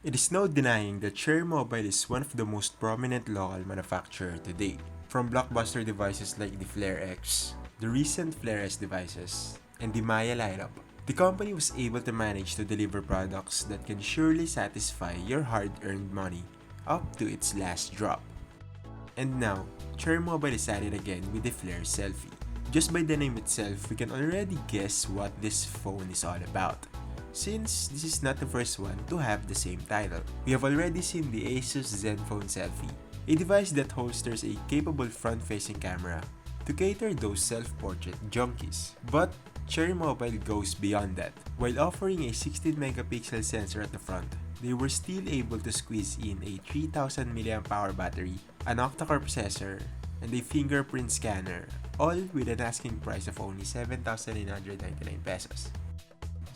It is no denying that Cherry Mobile is one of the most prominent local manufacturer today. From blockbuster devices like the Flare X, the recent Flare S devices, and the Maya lineup, the company was able to manage to deliver products that can surely satisfy your hard-earned money up to its last drop. And now, Cherry Mobile is at it again with the Flare Selfie. Just by the name itself, we can already guess what this phone is all about, since this is not the first one to have the same title. We have already seen the Asus Zenfone Selfie, a device that holsters a capable front-facing camera to cater those self-portrait junkies. But Cherry Mobile goes beyond that. While offering a 16-megapixel sensor at the front, they were still able to squeeze in a 3000 mAh battery, an octa-core processor, and a fingerprint scanner, all with an asking price of only 7,999 pesos.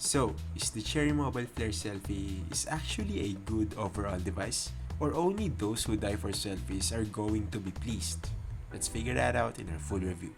So, is the Cherry Mobile Flare Selfie is actually a good overall device? Or only those who die for selfies are going to be pleased? Let's figure that out in our full review.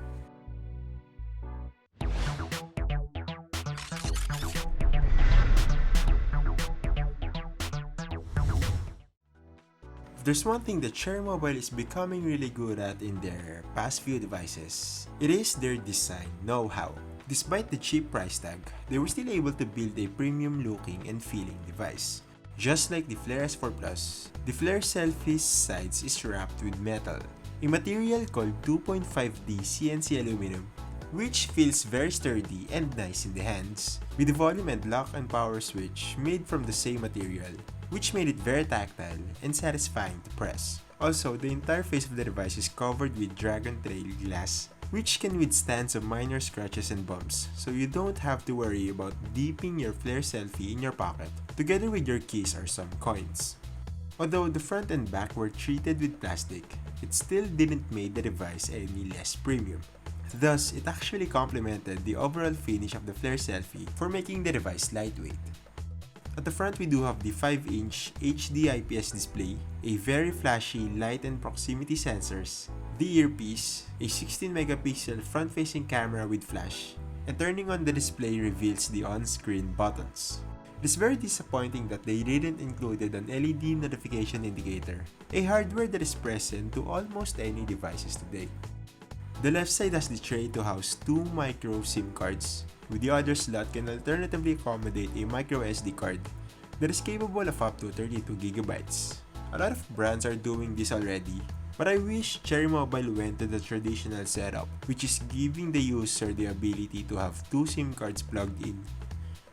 If there's one thing that Cherry Mobile is becoming really good at in their past few devices, it is their design know-how. Despite the cheap price tag, they were still able to build a premium looking and feeling device. Just like the Flare S4 Plus, the Flare Selfie's sides is wrapped with metal, a material called 2.5D CNC aluminum, which feels very sturdy and nice in the hands, with the volume and lock and power switch made from the same material, which made it very tactile and satisfying to press. Also, the entire face of the device is covered with Dragon Trail glass, which can withstand some minor scratches and bumps, so you don't have to worry about dipping your Flare Selfie in your pocket, together with your keys or some coins. Although the front and back were treated with plastic, it still didn't make the device any less premium. Thus, it actually complemented the overall finish of the Flare Selfie for making the device lightweight. At the front, we do have the 5-inch HD IPS display, a very flashy light and proximity sensors, the earpiece, a 16-megapixel front-facing camera with flash, and turning on the display reveals the on-screen buttons. It is very disappointing that they didn't include an LED notification indicator, a hardware that is present to almost any devices today. The left side has the tray to house 2 micro SIM cards, with the other slot can alternatively accommodate a micro SD card that is capable of up to 32GB. A lot of brands are doing this already, but I wish Cherry Mobile went to the traditional setup, which is giving the user the ability to have 2 SIM cards plugged in,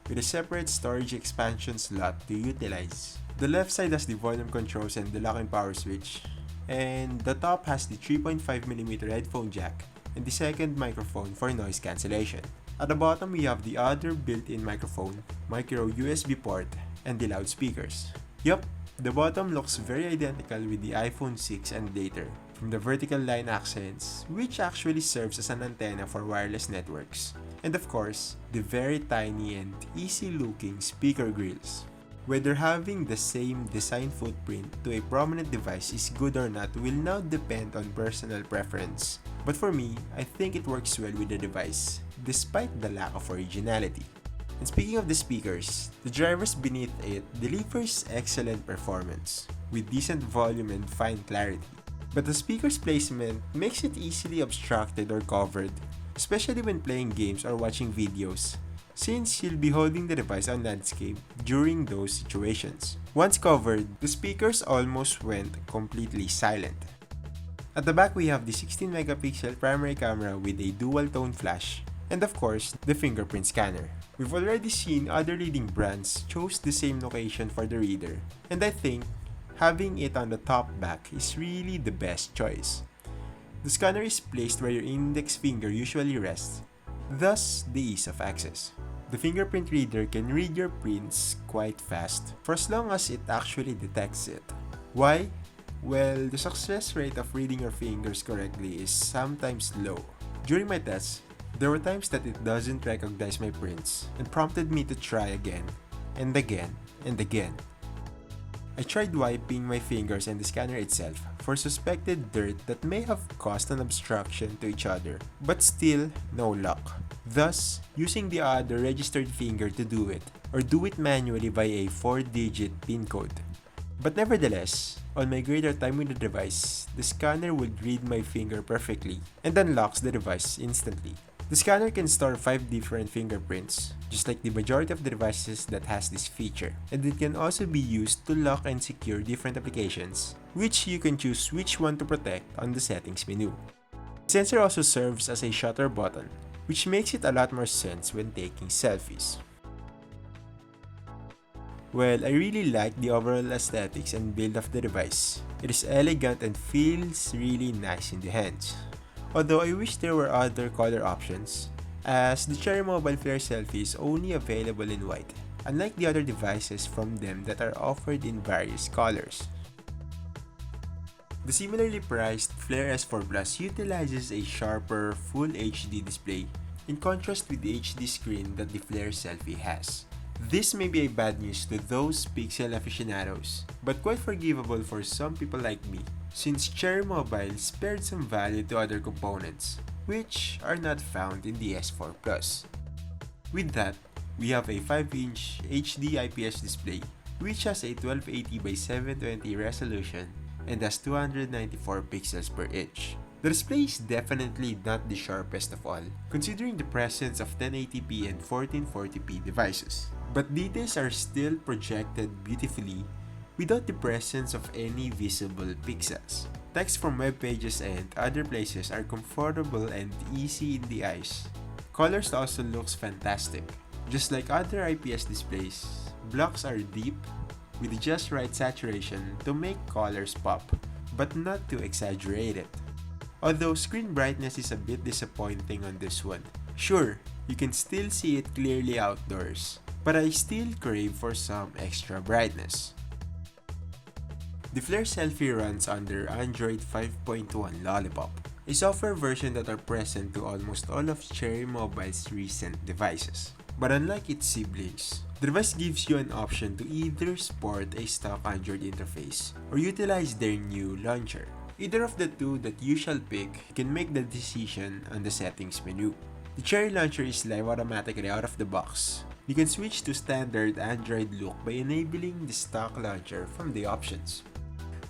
with a separate storage expansion slot to utilize. The left side has the volume controls and the lock and power switch, and the top has the 3.5mm headphone jack and the second microphone for noise cancellation. At the bottom, we have the other built-in microphone, micro USB port, and the loudspeakers. Yup, the bottom looks very identical with the iPhone 6 and later, from the vertical line accents, which actually serves as an antenna for wireless networks, and of course, the very tiny and easy-looking speaker grills. Whether having the same design footprint to a prominent device is good or not will now depend on personal preference. But for me, I think it works well with the device, despite the lack of originality. And speaking of the speakers, the drivers beneath it delivers excellent performance, with decent volume and fine clarity. But the speaker's placement makes it easily obstructed or covered, especially when playing games or watching videos, since you'll be holding the device on landscape during those situations. Once covered, the speakers almost went completely silent. At the back, we have the 16-megapixel primary camera with a dual-tone flash, and of course, the fingerprint scanner. We've already seen other leading brands chose the same location for the reader, and I think having it on the top back is really the best choice. The scanner is placed where your index finger usually rests, thus the ease of access. The fingerprint reader can read your prints quite fast for as long as it actually detects it. Why? Well, the success rate of reading your fingers correctly is sometimes low. During my tests, there were times that it doesn't recognize my prints and prompted me to try again and again and again. I tried wiping my fingers and the scanner itself for suspected dirt that may have caused an obstruction to each other, but still no luck. Thus, using the other registered finger to do it, or do it manually by a 4-digit PIN code. But nevertheless, on my greater time with the device, the scanner would read my finger perfectly and unlocks the device instantly. The scanner can store 5 different fingerprints, just like the majority of the devices that has this feature, and it can also be used to lock and secure different applications, which you can choose which one to protect on the settings menu. The sensor also serves as a shutter button, which makes it a lot more sense when taking selfies. Well, I really like the overall aesthetics and build of the device. It is elegant and feels really nice in the hands. Although I wish there were other color options, as the Cherry Mobile Flare Selfie is only available in white, unlike the other devices from them that are offered in various colors. The similarly priced Flare S4 Plus utilizes a sharper Full HD display, in contrast with the HD screen that the Flare Selfie has. This may be a bad news to those pixel aficionados, but quite forgivable for some people like me, since Cherry Mobile spared some value to other components, which are not found in the S4 Plus. With that, we have a 5-inch HD IPS display, which has a 1280 by 720 resolution and has 294 pixels per inch. The display is definitely not the sharpest of all, considering the presence of 1080p and 1440p devices. But details are still projected beautifully without the presence of any visible pixels. Text from web pages and other places are comfortable and easy in the eyes. Colors also looks fantastic. Just like other IPS displays, blocks are deep with just right saturation to make colors pop, but not too exaggerated. Although screen brightness is a bit disappointing on this one. Sure, you can still see it clearly outdoors, but I still crave for some extra brightness. The Flare Selfie runs under Android 5.1 Lollipop, a software version that are present to almost all of Cherry Mobile's recent devices. But unlike its siblings, the device gives you an option to either sport a stock Android interface or utilize their new launcher. Either of the two that you shall pick, you can make the decision on the settings menu. The Cherry launcher is live automatically out of the box. You can switch to standard Android look by enabling the stock launcher from the options.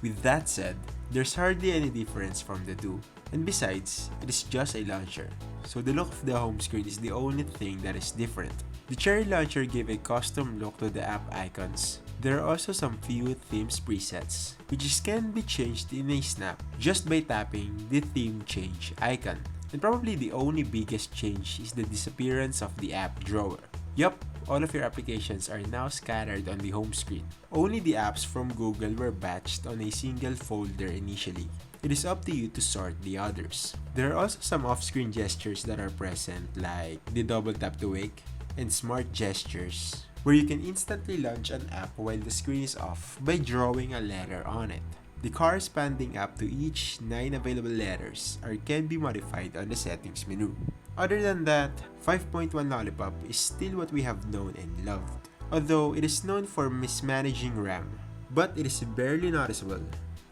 With that said, there's hardly any difference from the two, and besides, it is just a launcher, so the look of the home screen is the only thing that is different. The Cherry launcher gave a custom look to the app icons. There are also some few themes presets, which can be changed in a snap just by tapping the theme change icon. And probably the only biggest change is the disappearance of the app drawer. Yup, all of your applications are now scattered on the home screen. Only the apps from Google were batched on a single folder initially. It is up to you to sort the others. There are also some off-screen gestures that are present, like the double tap to wake and smart gestures, where you can instantly launch an app while the screen is off by drawing a letter on it. The corresponding app to each 9 available letters can be modified on the settings menu. Other than that, 5.1 Lollipop is still what we have known and loved, although it is known for mismanaging RAM, but it is barely noticeable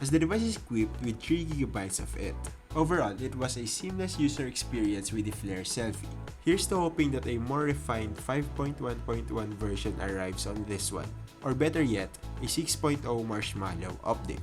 as the device is equipped with 3GB of it. Overall, it was a seamless user experience with the Flare Selfie. Here's to hoping that a more refined 5.1.1 version arrives on this one, or better yet, a 6.0 Marshmallow update.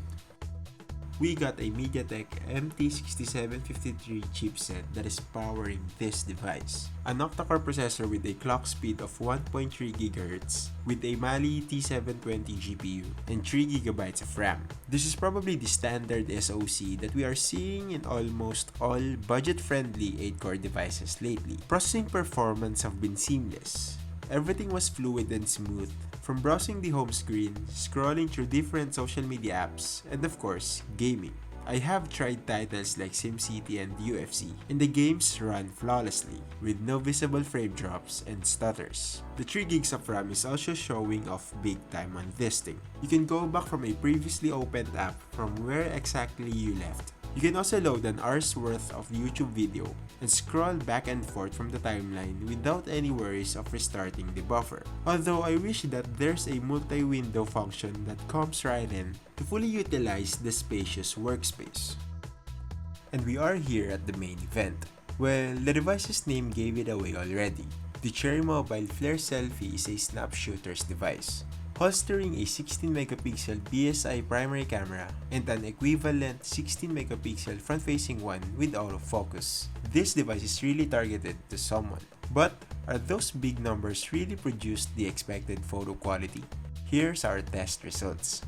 We got a MediaTek MT6753 chipset that is powering this device. An octa-core processor with a clock speed of 1.3 GHz with a Mali T720 GPU and 3 GB of RAM. This is probably the standard SoC that we are seeing in almost all budget-friendly 8-core devices lately. Processing performance have been seamless. Everything was fluid and smooth, from browsing the home screen, scrolling through different social media apps, and of course, gaming. I have tried titles like SimCity and UFC, and the games run flawlessly, with no visible frame drops and stutters. The 3 gigs of RAM is also showing off big time on this thing. You can go back from a previously opened app from where exactly you left. You can also load an hour's worth of YouTube video and scroll back and forth from the timeline without any worries of restarting the buffer. Although I wish that there's a multi-window function that comes right in to fully utilize the spacious workspace. And we are here at the main event. Well, the device's name gave it away already. The Cherry Mobile Flare Selfie is a snap shooter's device. holstering a 16-megapixel BSI primary camera and an equivalent 16-megapixel front-facing one with autofocus. This device is really targeted to someone. But are those big numbers really produced the expected photo quality? Here's our test results.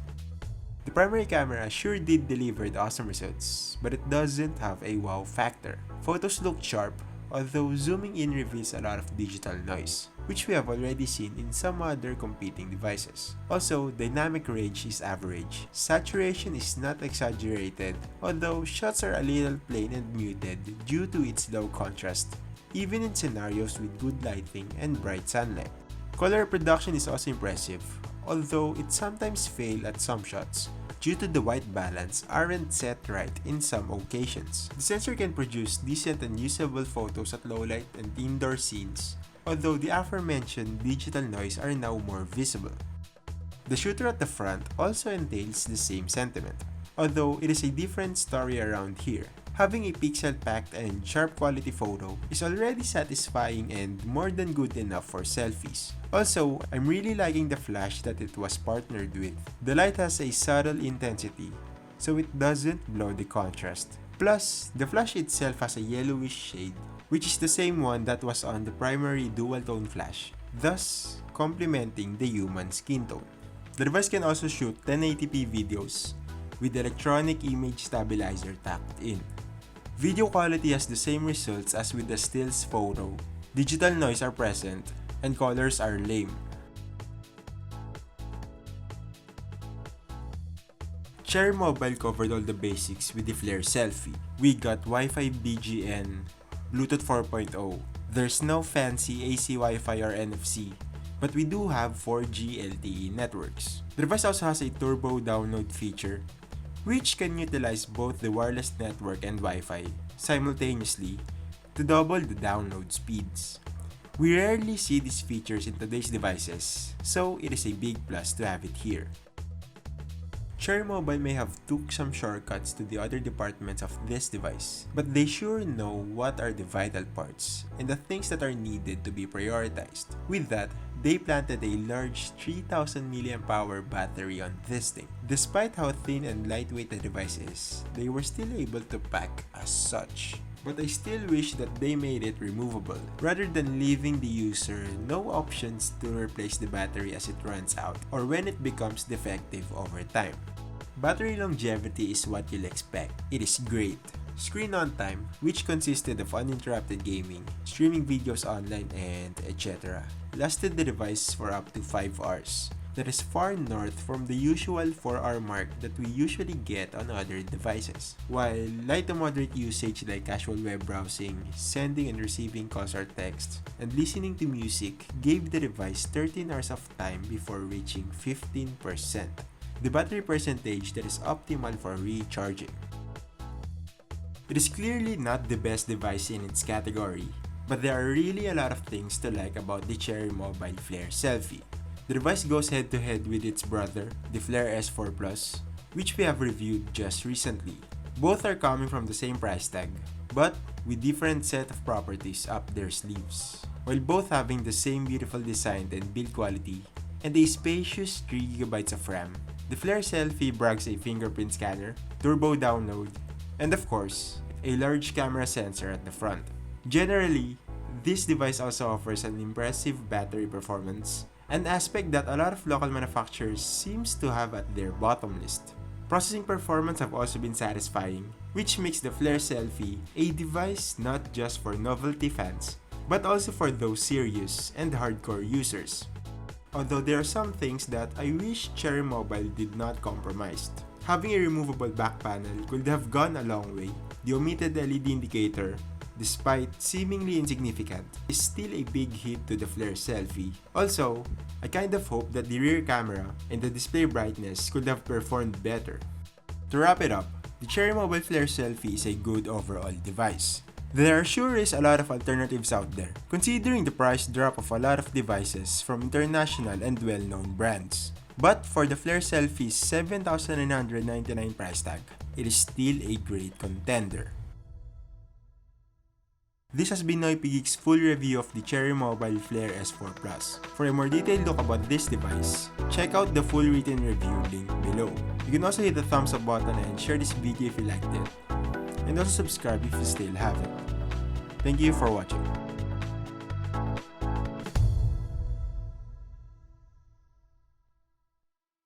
The primary camera sure did deliver the awesome results, but it doesn't have a wow factor. Photos look sharp, although zooming in reveals a lot of digital noise, which we have already seen in some other competing devices. Also, dynamic range is average. Saturation is not exaggerated, although shots are a little plain and muted due to its low contrast, even in scenarios with good lighting and bright sunlight. Color production is also impressive, although it sometimes fails at some shots due to the white balance aren't set right in some occasions. The sensor can produce decent and usable photos at low light and indoor scenes, although the aforementioned digital noise are now more visible. The shooter at the front also entails the same sentiment, although it is a different story around here. Having a pixel-packed and sharp quality photo is already satisfying and more than good enough for selfies. Also, I'm really liking the flash that it was partnered with. The light has a subtle intensity, so it doesn't blow the contrast. Plus, the flash itself has a yellowish shade, which is the same one that was on the primary dual-tone flash, thus complementing the human skin tone. The device can also shoot 1080p videos with electronic image stabilizer tacked in. Video quality has the same results as with the stills photo. Digital noise are present, and colors are lame. Cherry Mobile covered all the basics with the Flare Selfie. We got Wi-Fi BGN, Bluetooth 4.0. There's no fancy AC Wi-Fi or NFC, but we do have 4G LTE networks. The device also has a turbo download feature, which can utilize both the wireless network and Wi-Fi simultaneously to double the download speeds. We rarely see these features in today's devices, so it is a big plus to have it here. Cherry Mobile may have took some shortcuts to the other departments of this device, but they sure know what are the vital parts and the things that are needed to be prioritized. With that, they planted a large 3000 mAh battery on this thing. Despite how thin and lightweight the device is, they were still able to pack as such. But I still wish that they made it removable, rather than leaving the user no options to replace the battery as it runs out or when it becomes defective over time. Battery longevity is what you'll expect. It is great. Screen on time, which consisted of uninterrupted gaming, streaming videos online, and etc., lasted the device for up to 5 hours. That is far north from the usual 4-hour mark that we usually get on other devices. While light to moderate usage like casual web browsing, sending and receiving calls or texts, and listening to music gave the device 13 hours of time before reaching 15%. The battery percentage that is optimal for recharging. It is clearly not the best device in its category, but there are really a lot of things to like about the Cherry Mobile Flare Selfie. The device goes head-to-head with its brother, the Flare S4 Plus, which we have reviewed just recently. Both are coming from the same price tag, but with different set of properties up their sleeves, while both having the same beautiful design and build quality, and a spacious 3GB of RAM. The Flare Selfie brags a fingerprint scanner, turbo download, and of course, a large camera sensor at the front. Generally, this device also offers an impressive battery performance, an aspect that a lot of local manufacturers seems to have at their bottom list. Processing performance have also been satisfying, which makes the Flare Selfie a device not just for novelty fans, but also for those serious and hardcore users. Although there are some things that I wish Cherry Mobile did not compromise. Having a removable back panel could have gone a long way. The omitted LED indicator, despite seemingly insignificant, is still a big hit to the Flare Selfie. Also, I kind of hope that the rear camera and the display brightness could have performed better. To wrap it up, the Cherry Mobile Flare Selfie is a good overall device. There sure is a lot of alternatives out there, considering the price drop of a lot of devices from international and well-known brands. But for the Flare Selfie's $7,999 price tag, it is still a great contender. This has been NoypiGeeks' full review of the Cherry Mobile Flare S4 Plus. For a more detailed look about this device, check out the full written review link below. You can also hit the thumbs up button and share this video if you liked it. And also subscribe if you still haven't. Thank you for watching.